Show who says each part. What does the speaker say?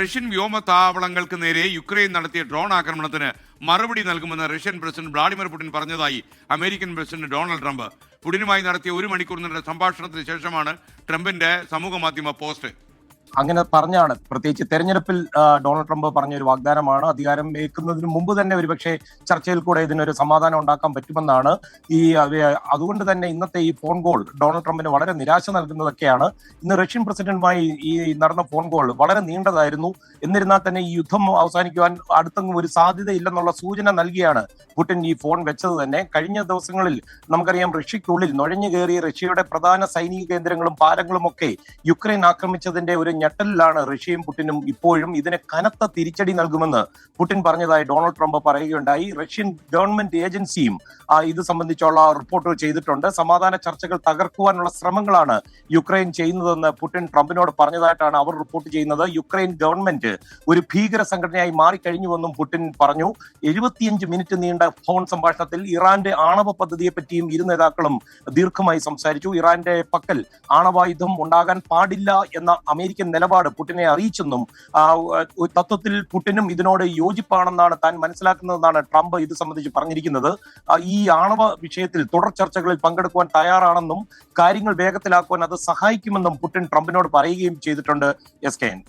Speaker 1: Russian വ്യോമതാവളങ്ങൾക്ക് നേരെ Ukraine നടത്തിയ drone ആക്രമണത്തിന് മറുപടി നൽകുമെന്ന് റഷ്യൻ പ്രസിഡന്റ് വ്ളാഡിമിർ പുടിൻ പറഞ്ഞതായി അമേരിക്കൻ പ്രസിഡന്റ് ഡൊണാൾഡ് ട്രംപ്. പുടിനുമായി നടത്തിയ 1 മണിക്കൂർ നീണ്ട സംഭാഷണത്തിന് ശേഷമാണ് ട്രംപിന്റെ സമൂഹമാധ്യമ പോസ്റ്റ്.
Speaker 2: അങ്ങനെ പറഞ്ഞാണ്, പ്രത്യേകിച്ച് തെരഞ്ഞെടുപ്പിൽ ഡൊണാൾഡ് ട്രംപ് പറഞ്ഞ ഒരു വാഗ്ദാനമാണ്. അധികാരം ഏൽക്കുന്നതിന് മുമ്പ് തന്നെ ഒരുപക്ഷെ ചർച്ചയിൽ കൂടെ ഇതിനൊരു സമാധാനം ഉണ്ടാക്കാൻ പറ്റുമെന്നാണ്. അതുകൊണ്ട് തന്നെ ഇന്നത്തെ ഈ ഫോൺ കോൾ ഡൊണാൾഡ് ട്രംപിന് വളരെ നിരാശ നൽകുന്നതൊക്കെയാണ്. ഇന്ന് റഷ്യൻ പ്രസിഡന്റുമായി ഈ നടന്ന ഫോൺ കോൾ വളരെ നീണ്ടതായിരുന്നു. എന്നിരുന്നാൽ തന്നെ ഈ യുദ്ധം അവസാനിക്കുവാൻ അടുത്തൊന്നും ഒരു സാധ്യതയില്ലെന്നുള്ള സൂചന നൽകിയാണ് പുടിൻ ഈ ഫോൺ വെച്ചത് തന്നെ. കഴിഞ്ഞ ദിവസങ്ങളിൽ നമുക്കറിയാം, റഷ്യക്കുള്ളിൽ നുഴഞ്ഞു കയറി റഷ്യയുടെ പ്രധാന സൈനിക കേന്ദ്രങ്ങളും പാലങ്ങളും ഒക്കെ യുക്രൈൻ ആക്രമിച്ചതിന്റെ ഒരു ഞെട്ടലിലാണ് റഷ്യയും പുടിനും. ഇപ്പോഴും ഇതിന് കനത്ത തിരിച്ചടി നൽകുമെന്ന് പുടിൻ പറഞ്ഞതായി ഡൊണാൾഡ് ട്രംപ് പറയുകയുണ്ടായി. റഷ്യൻ ഗവൺമെന്റ് ഏജൻസിയും ഇത് സംബന്ധിച്ചുള്ള റിപ്പോർട്ട് ചെയ്തിട്ടുണ്ട്. സമാധാന ചർച്ചകൾ തകർക്കുവാനുള്ള ശ്രമങ്ങളാണ് യുക്രൈൻ ചെയ്യുന്നതെന്ന് പുടിൻ ട്രംപിനോട് പറഞ്ഞതായിട്ടാണ് അവർ റിപ്പോർട്ട് ചെയ്യുന്നത്. യുക്രൈൻ ഗവൺമെന്റ് ഒരു ഭീകര സംഘടനയായി മാറിക്കഴിഞ്ഞുവെന്നും പുടിൻ പറഞ്ഞു. 75 മിനിറ്റ് നീണ്ട ഫോൺ സംഭാഷണത്തിൽ ഇറാന്റെ ആണവ പദ്ധതിയെ പറ്റിയും ഇരു നേതാക്കളും ദീർഘമായി സംസാരിച്ചു. ഇറാന്റെ പക്കൽ ആണവായുധം ഉണ്ടാകാൻ പാടില്ല എന്ന അമേരിക്കൻ നിലപാട് പുടിനെ അറിയിച്ചെന്നും തത്വത്തിൽ പുടിനും ഇതിനോട് യോജിപ്പാണെന്നാണ് താൻ മനസ്സിലാക്കുന്നതെന്നാണ് ട്രംപ് ഇത് സംബന്ധിച്ച് പറഞ്ഞിരിക്കുന്നത്. ഈ ആണവ വിഷയത്തിൽ തുടർ ചർച്ചകളിൽ പങ്കെടുക്കുവാൻ തയ്യാറാണെന്നും കാര്യങ്ങൾ വേഗത്തിലാക്കുവാൻ അത് സഹായിക്കുമെന്നും പുടിൻ ട്രംപിനോട് പറയുകയും ചെയ്തിട്ടുണ്ട്. SKN.